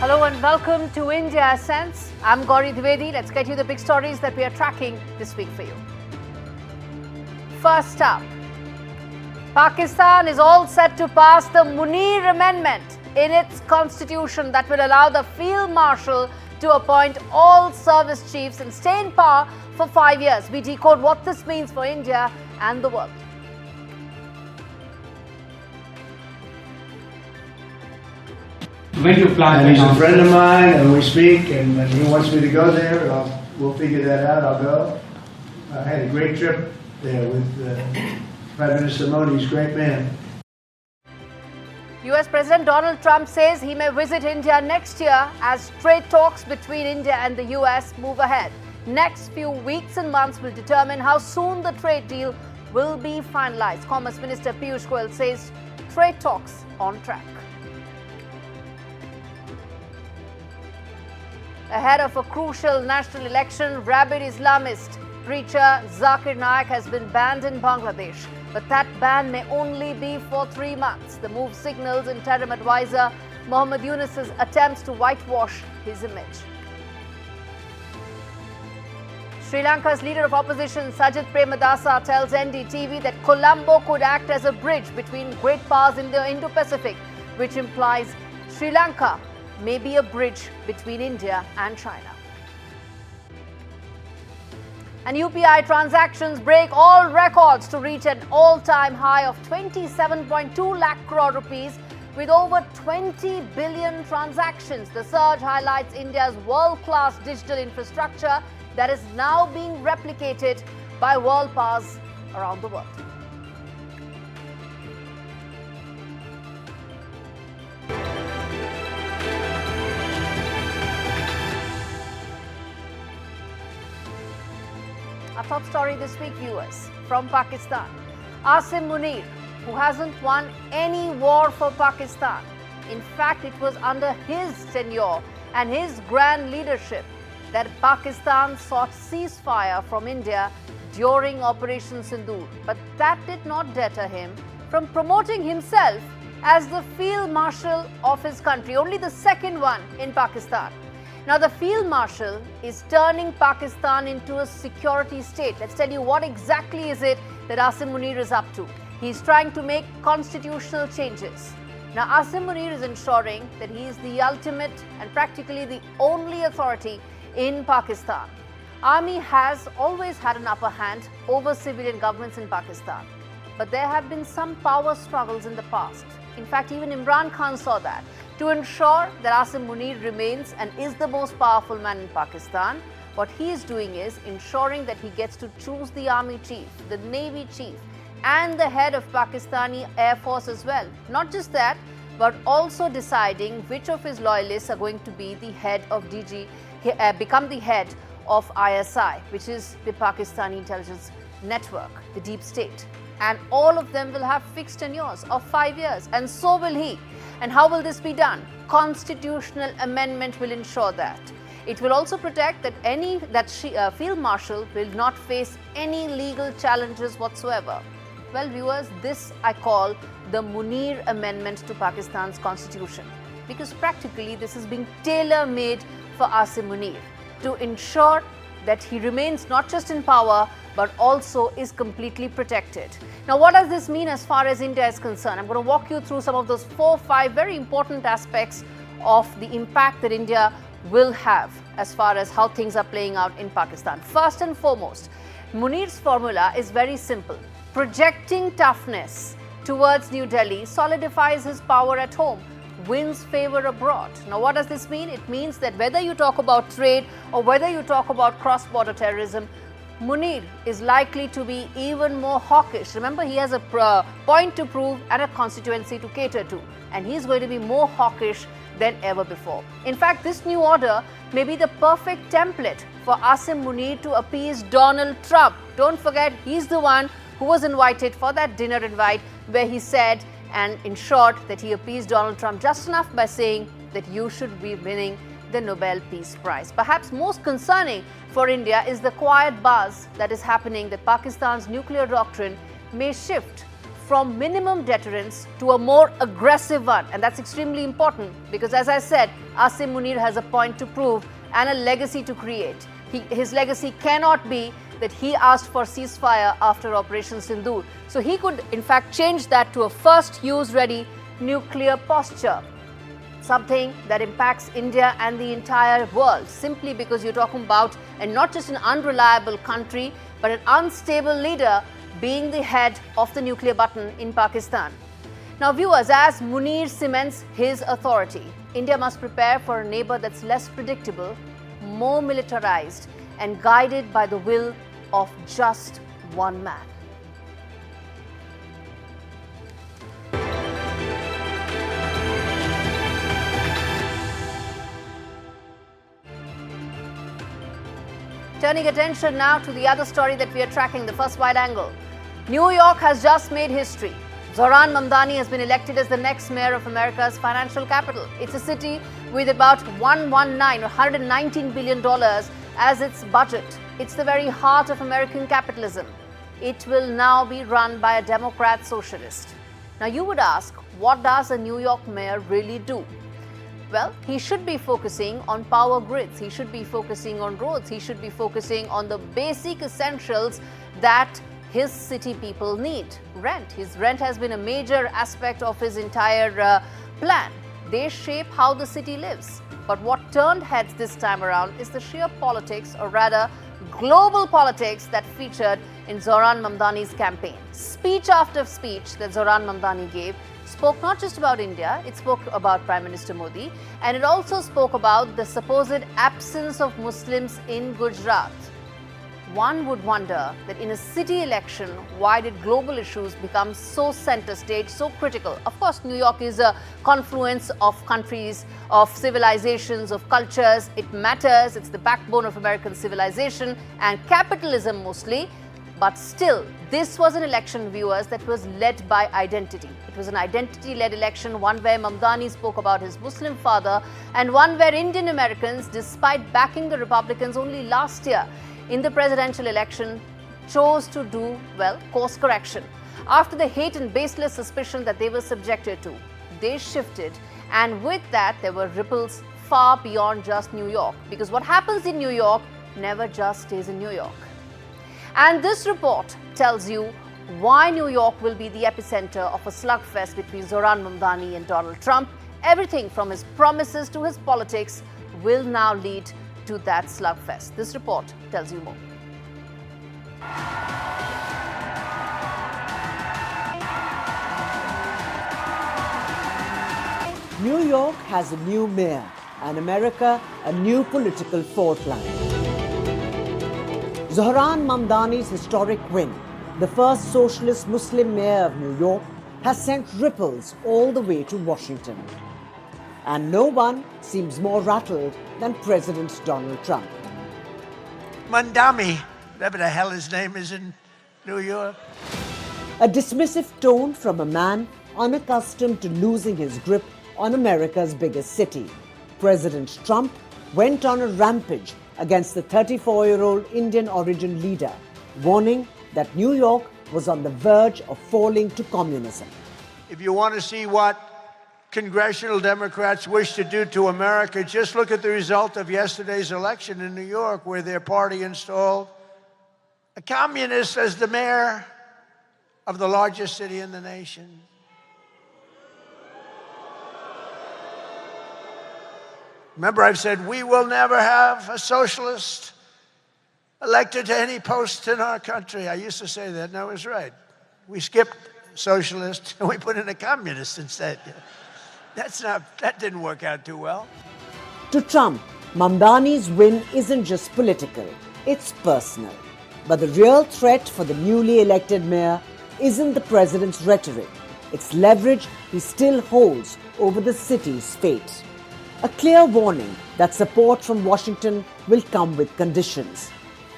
Hello and welcome to India Sense. I'm Gaurie Dwivedi. Let's get you the big stories that we are tracking this week for you. First up, Pakistan is all set to pass the Munir Amendment in its constitution that will allow the Field Marshal to appoint all service chiefs and stay in power for 5 years. We decode what this means for India and the world. When you plan, and he's a friend of mine, and we speak, and when he wants me to go there, we'll figure that out. I'll go. I had a great trip there with Prime Minister Modi. He's a great man. US President Donald Trump says he may visit India next year as trade talks between India and the US move ahead. Next few weeks and months will determine how soon the trade deal will be finalized. Commerce Minister Piyush Goyal says trade talks on track. Ahead of a crucial national election, rabid Islamist preacher Zakir Naik has been banned in Bangladesh. But that ban may only be for 3 months. The move signals interim advisor Mohammed Yunus's attempts to whitewash his image. Sri Lanka's leader of opposition Sajid Premadasa tells NDTV that Colombo could act as a bridge between great powers in the Indo-Pacific, which implies Sri Lanka may be a bridge between India and China. And UPI transactions break all records to reach an all-time high of 27.2 lakh crore rupees with over 20 billion transactions. The surge highlights India's world-class digital infrastructure that is now being replicated by world powers around the world. Our top story this week, viewers, from Pakistan. Asim Munir, who hasn't won any war for Pakistan. In fact, it was under his tenure and his grand leadership that Pakistan sought ceasefire from India during Operation Sindoor. But that did not deter him from promoting himself as the Field Marshal of his country, only the second one in Pakistan. Now, the Field Marshal is turning Pakistan into a security state. Let's tell you what exactly is it that Asim Munir is up to. He's trying to make constitutional changes. Now, Asim Munir is ensuring that he is the ultimate and practically the only authority in Pakistan. Army has always had an upper hand over civilian governments in Pakistan. But there have been some power struggles in the past. In fact, even Imran Khan saw that. To ensure that Asim Munir remains and is the most powerful man in Pakistan, what he is doing is ensuring that he gets to choose the army chief, the navy chief, and the head of Pakistani Air Force as well. Not just that, but also deciding which of his loyalists are going to be the head of become the head of ISI, which is the Pakistani intelligence network, the deep state. And all of them will have fixed tenures of 5 years, and so will he. And how will this be done? Constitutional amendment will ensure that. It will also protect that Field Marshal will not face any legal challenges whatsoever. Well, viewers, this I call the Munir Amendment to Pakistan's constitution, because practically this is being tailor-made for Asim Munir to ensure that he remains not just in power, but also is completely protected. Now, what does this mean as far as India is concerned? I'm going to walk you through some of those 4-5 very important aspects of the impact that India will have as far as how things are playing out in Pakistan. First and foremost, Munir's formula is very simple. Projecting toughness towards New Delhi solidifies his power at home, wins favor abroad. Now, what does this mean? It means that whether you talk about trade or whether you talk about cross-border terrorism, Munir is likely to be even more hawkish. Remember, he has a point to prove and a constituency to cater to, and he's going to be more hawkish than ever before. In fact, this new order may be the perfect template for Asim Munir to appease Donald Trump. Don't forget, he's the one who was invited for that dinner invite where he said and ensured that he appeased Donald Trump just enough by saying that you should be winning the Nobel Peace Prize. Perhaps most concerning for India is the quiet buzz that is happening that Pakistan's nuclear doctrine may shift from minimum deterrence to a more aggressive one. And that's extremely important because, as I said, Asim Munir has a point to prove and a legacy to create. His legacy cannot be that he asked for ceasefire after Operation Sindoor. So he could, in fact, change that to a first use-ready nuclear posture. Something that impacts India and the entire world, simply because you're talking about, and not just an unreliable country, but an unstable leader being the head of the nuclear button in Pakistan. Now viewers, as Munir cements his authority, India must prepare for a neighbor that's less predictable, more militarized, and guided by the will of just one man. Turning attention now to the other story that we are tracking, the first wide angle. New York has just made history. Zohran Mamdani has been elected as the next mayor of America's financial capital. It's a city with about $119 billion as its budget. It's the very heart of American capitalism. It will now be run by a Democrat socialist. Now you would ask, what does a New York mayor really do? Well, he should be focusing on power grids. He should be focusing on roads. He should be focusing on the basic essentials that his city people need. Rent. His rent has been a major aspect of his entire plan. They shape how the city lives. But what turned heads this time around is the sheer politics, or rather global politics, that featured in Zohran Mamdani's campaign. Speech after speech that Zohran Mamdani gave spoke not just about India, it spoke about Prime Minister Modi, and it also spoke about the supposed absence of Muslims in Gujarat. One would wonder that in a city election, why did global issues become so center stage, so critical? Of course, New York is a confluence of countries, of civilizations, of cultures. It matters. It's the backbone of American civilization and capitalism mostly. But still, this was an election, viewers, that was led by identity. It was an identity-led election, one where Mamdani spoke about his Muslim father, and one where Indian Americans, despite backing the Republicans only last year in the presidential election, chose to do, well, course correction. After the hate and baseless suspicion that they were subjected to, they shifted, and with that there were ripples far beyond just New York, because what happens in New York never just stays in New York. And this report tells you why New York will be the epicenter of a slugfest between Zohran Mamdani and Donald Trump. Everything from his promises to his politics will now lead to that slugfest. This report tells you more. New York has a new mayor and America a new political fault line. Zohran Mamdani's historic win, the first socialist Muslim mayor of New York, has sent ripples all the way to Washington. And no one seems more rattled than President Donald Trump. Mamdani, whatever the hell his name is in New York. A dismissive tone from a man unaccustomed to losing his grip on America's biggest city. President Trump went on a rampage against the 34-year-old Indian origin leader, warning that New York was on the verge of falling to communism. If you want to see what congressional Democrats wish to do to America, just look at the result of yesterday's election in New York, where their party installed a communist as the mayor of the largest city in the nation. Remember, I've said we will never have a socialist elected to any post in our country. I used to say that, and I was right. We skipped socialist and we put in a communist instead. That didn't work out too well. To Trump, Mamdani's win isn't just political, it's personal. But the real threat for the newly elected mayor isn't the president's rhetoric, it's leverage he still holds over the city's fate. A clear warning that support from Washington will come with conditions.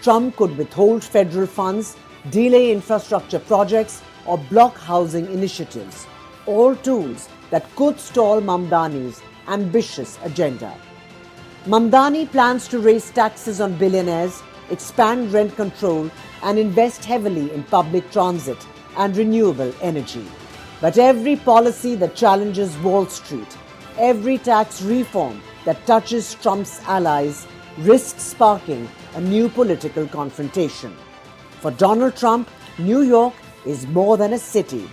Trump could withhold federal funds, delay infrastructure projects, or block housing initiatives, all tools that could stall Mamdani's ambitious agenda. Mamdani plans to raise taxes on billionaires, expand rent control, and invest heavily in public transit, and renewable energy. But every policy that challenges Wall Street, every tax reform that touches Trump's allies risks sparking a new political confrontation. For Donald Trump, New York is more than a city.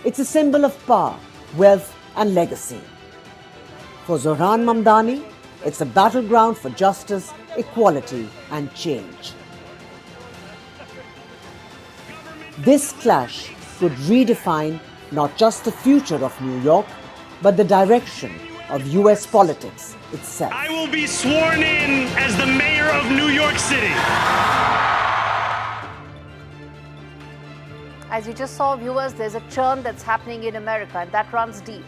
It's a symbol of power, wealth and legacy. For Zohran Mamdani, it's a battleground for justice, equality and change. This clash could redefine not just the future of New York, but the direction of US politics itself. I will be sworn in as the mayor of New York City. As you just saw, viewers, there's a churn that's happening in America, and that runs deep.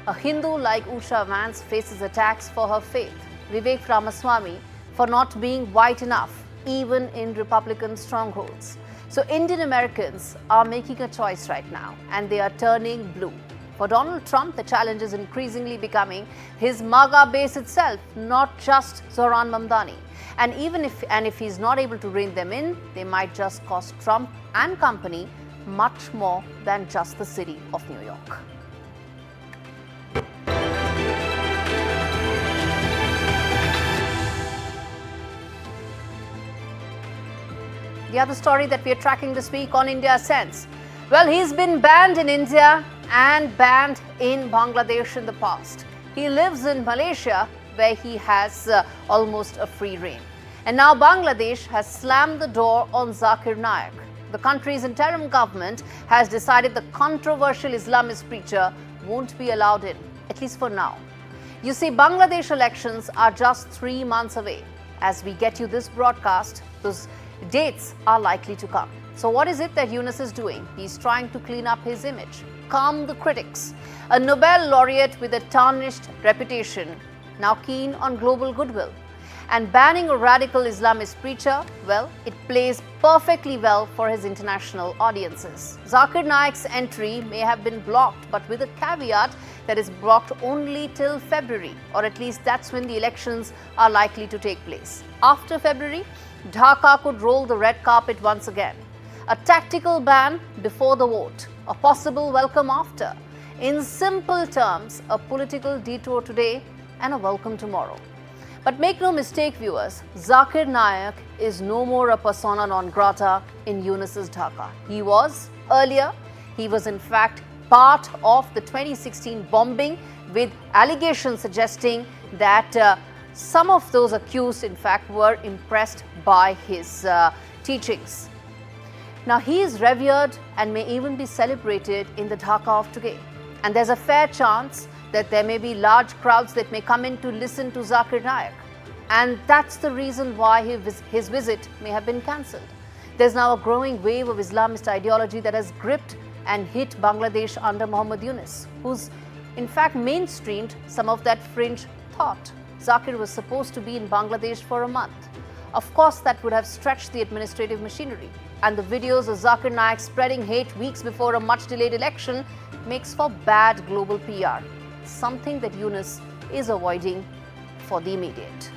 A Hindu like Usha Vance faces attacks for her faith. Vivek Ramaswamy for not being white enough, even in Republican strongholds. So Indian Americans are making a choice right now, and they are turning blue. For Donald Trump, the challenge is increasingly becoming his MAGA base itself, not just Zohran Mamdani. And even if he's not able to rein them in, they might just cost Trump and company much more than just the city of New York. The other story that we are tracking this week on India Sense. Well, he's been banned in India and banned in Bangladesh in the past. He lives in Malaysia, where he has almost a free reign. And now Bangladesh has slammed the door on Zakir Naik. The country's interim government has decided the controversial Islamist preacher won't be allowed in, at least for now. You see, Bangladesh elections are just 3 months away. As we get you this broadcast, those dates are likely to come. So what is it that Yunus is doing? He's trying to clean up his image, calm the critics. A Nobel laureate with a tarnished reputation, now keen on global goodwill. And banning a radical Islamist preacher, well, it plays perfectly well for his international audiences. Zakir Naik's entry may have been blocked, but with a caveat that is blocked only till February, or at least that's when the elections are likely to take place. After February, Dhaka could roll the red carpet once again. A tactical ban before the vote, a possible welcome after. In simple terms, a political detour today and a welcome tomorrow. But make no mistake, viewers, Zakir Naik is no more a persona non grata in Yunus's Dhaka. He was earlier. He was in fact part of the 2016 bombing, with allegations suggesting that some of those accused, in fact, were impressed by his teachings. Now, he is revered and may even be celebrated in the Dhaka of today. And there's a fair chance that there may be large crowds that may come in to listen to Zakir Naik. And that's the reason why his visit may have been cancelled. There's now a growing wave of Islamist ideology that has gripped and hit Bangladesh under Muhammad Yunus, who's in fact mainstreamed some of that fringe thought. Zakir was supposed to be in Bangladesh for a month. Of course, that would have stretched the administrative machinery. And the videos of Zakir Naik spreading hate weeks before a much-delayed election makes for bad global PR, something that Yunus is avoiding for the immediate.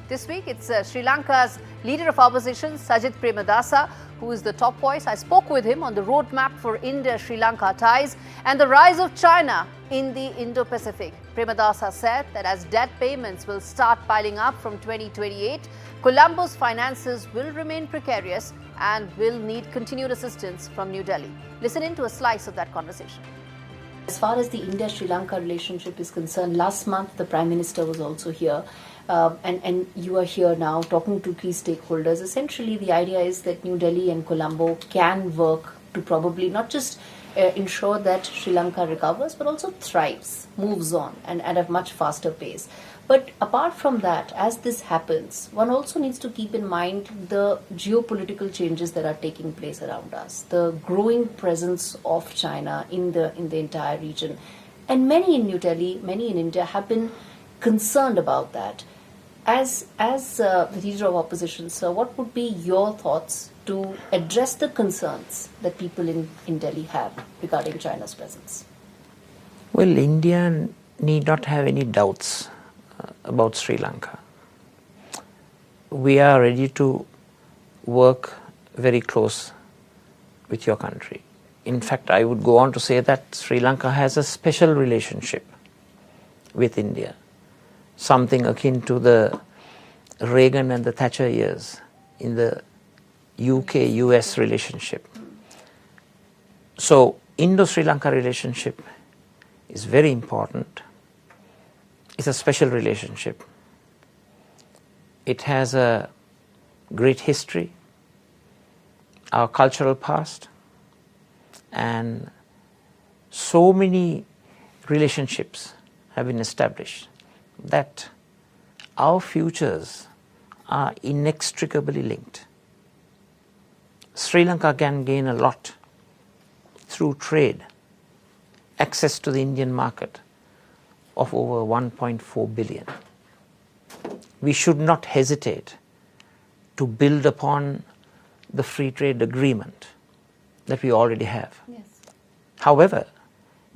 This week, it's Sri Lanka's leader of opposition, Sajith Premadasa, who is the top voice. I spoke with him on the roadmap for India-Sri Lanka ties and the rise of China in the Indo-Pacific. Premadasa said that as debt payments will start piling up from 2028, Colombo's finances will remain precarious and will need continued assistance from New Delhi. Listen in to a slice of that conversation. As far as the India-Sri Lanka relationship is concerned, last month the Prime Minister was also here. And you are here now talking to key stakeholders. Essentially, the idea is that New Delhi and Colombo can work to probably not just ensure that Sri Lanka recovers, but also thrives, moves on, and at a much faster pace. But apart from that, as this happens, one also needs to keep in mind the geopolitical changes that are taking place around us, the growing presence of China in the entire region. And many in New Delhi, many in India have been concerned about that. As the leader of opposition, sir, what would be your thoughts to address the concerns that people in Delhi have regarding China's presence? Well, India need not have any doubts about Sri Lanka. we are ready to work very close with your country. In fact, I would go on to say that Sri Lanka has a special relationship with India, something akin to the Reagan and the Thatcher years in the UK-US relationship. So, Indo-Sri Lanka relationship is very important. It's a special relationship. It has a great history, our cultural past, and so many relationships have been established that our futures are inextricably linked. Sri Lanka can gain a lot through trade, access to the Indian market of over 1.4 billion. We should not hesitate to build upon the free trade agreement that we already have. Yes. However,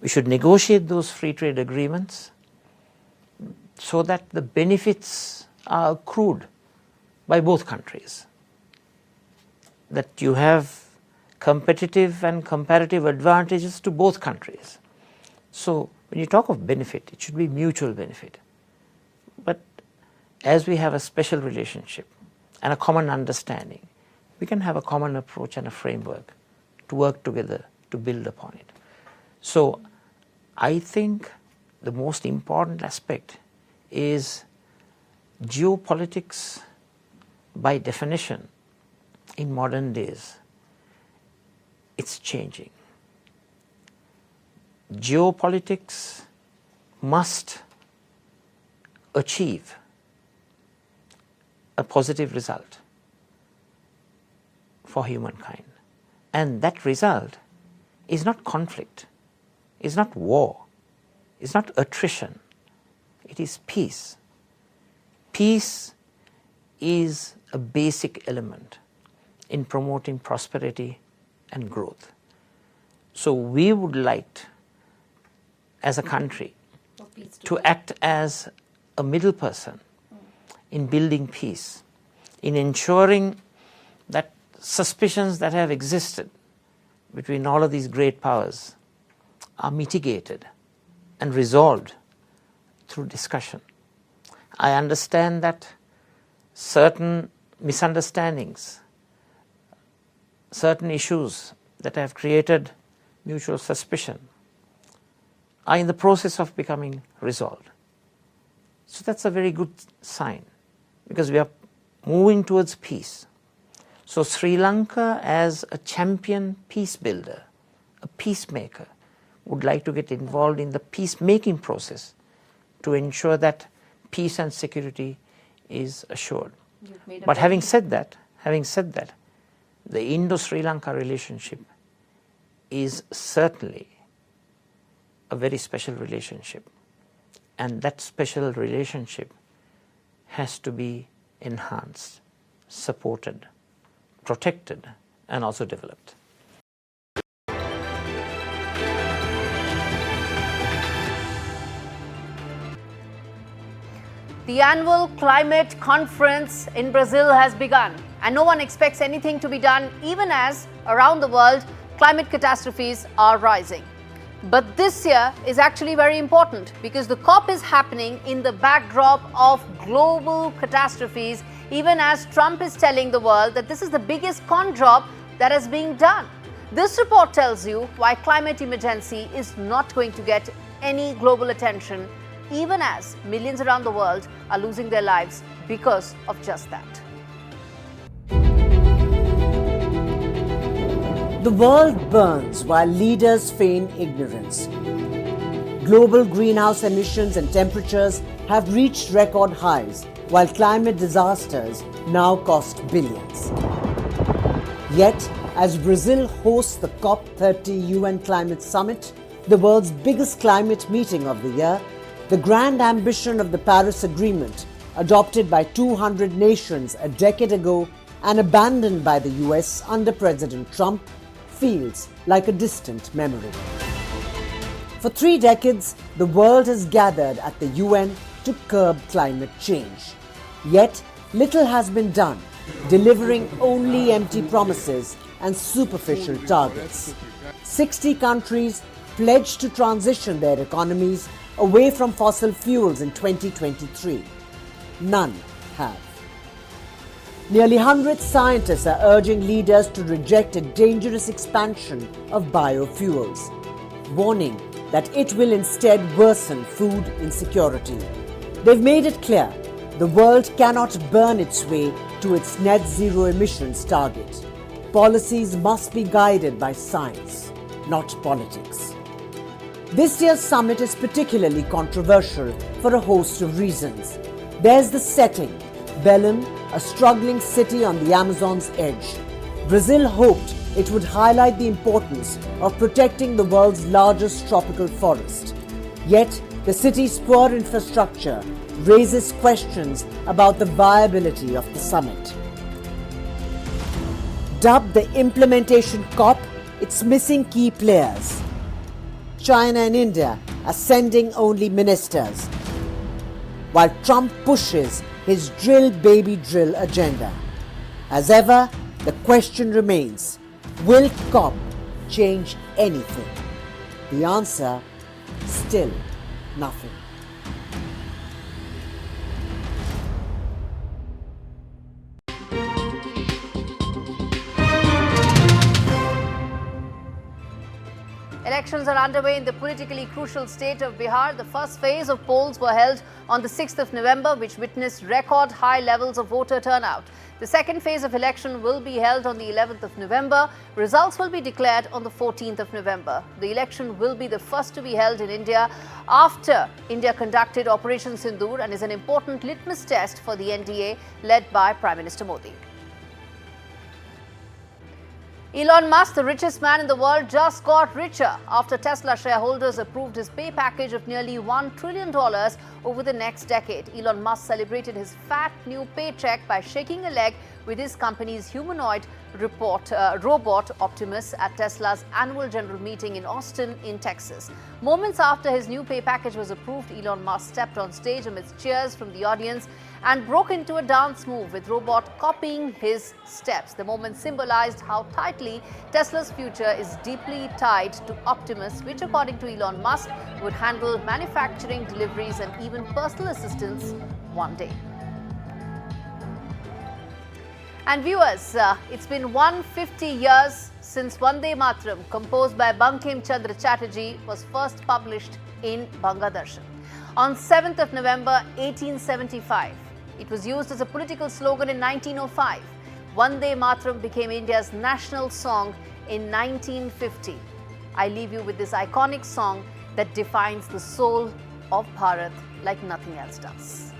we should negotiate those free trade agreements so that the benefits are accrued by both countries. That you have competitive and comparative advantages to both countries. So when you talk of benefit, it should be mutual benefit. But as we have a special relationship and a common understanding, we can have a common approach and a framework to work together to build upon it. So I think the most important aspect is geopolitics by definition in modern days. It's changing. Geopolitics must achieve a positive result for humankind. And that result is not conflict, is not war, is not attrition, it is peace. Peace is a basic element in promoting prosperity and growth. So we would like, as a country, to act as a middle person in building peace, in ensuring that suspicions that have existed between all of these great powers are mitigated and resolved through discussion. I understand that certain misunderstandings, certain issues that have created mutual suspicion are in the process of becoming resolved. So that's a very good sign because we are moving towards peace. So Sri Lanka, as a champion peace builder, a peacemaker, would like to get involved in the peacemaking process to ensure that peace and security is assured. But having said that, the Indo-Sri Lanka relationship is certainly a very special relationship. And that special relationship has to be enhanced, supported, protected, and also developed. The annual climate conference in Brazil has begun, and no one expects anything to be done, even as around the world climate catastrophes are rising. But this year is actually very important because the COP is happening in the backdrop of global catastrophes, even as Trump is telling the world that this is the biggest con job that is being done. This report tells you why climate emergency is not going to get any global attention, even as millions around the world are losing their lives because of just that. The world burns while leaders feign ignorance. Global greenhouse emissions and temperatures have reached record highs, while climate disasters now cost billions. Yet, as Brazil hosts the COP30 UN Climate Summit, the world's biggest climate meeting of the year, the grand ambition of the Paris Agreement, adopted by 200 nations a decade ago and abandoned by the US under President Trump, feels like a distant memory. For 3 decades, the world has gathered at the UN to curb climate change. Yet, little has been done, delivering only empty promises and superficial targets. 60 countries pledged to transition their economies away from fossil fuels in 2023. None have. Nearly 100 scientists are urging leaders to reject a dangerous expansion of biofuels, warning that it will instead worsen food insecurity. They've made it clear the world cannot burn its way to its net zero emissions target. Policies must be guided by science, not politics. This year's summit is particularly controversial for a host of reasons. There's the setting, Belém, a struggling city on the Amazon's edge. Brazil hoped it would highlight the importance of protecting the world's largest tropical forest. Yet, the city's poor infrastructure raises questions about the viability of the summit. Dubbed the implementation COP, it's missing key players. China and India are sending only ministers, while Trump pushes his drill baby drill agenda. As ever, the question remains, will COP change anything? The answer, still nothing. Elections are underway in the politically crucial state of Bihar. The first phase of polls were held on the 6th of November, which witnessed record high levels of voter turnout. The second phase of election will be held on the 11th of November. Results will be declared on the 14th of November. The election will be the first to be held in India after India conducted Operation Sindoor and is an important litmus test for the NDA led by Prime Minister Modi. Elon Musk, the richest man in the world, just got richer after Tesla shareholders approved his pay package of nearly $1 trillion over the next decade. Elon Musk celebrated his fat new paycheck by shaking a leg with his company's humanoid robot Optimus at Tesla's annual general meeting in Austin, in Texas. Moments after his new pay package was approved, Elon Musk stepped on stage amidst cheers from the audience and broke into a dance move with robot copying his steps. The moment symbolized how tightly Tesla's future is deeply tied to Optimus, which according to Elon Musk would handle manufacturing, deliveries and even personal assistance one day. And viewers, it's been 150 years since Vande Mataram, composed by Bankim Chandra Chatterjee, was first published in Bangladesh. On 7th of November 1875, it was used as a political slogan in 1905. Vande Mataram became India's national song in 1950. I leave you with this iconic song that defines the soul of Bharat like nothing else does.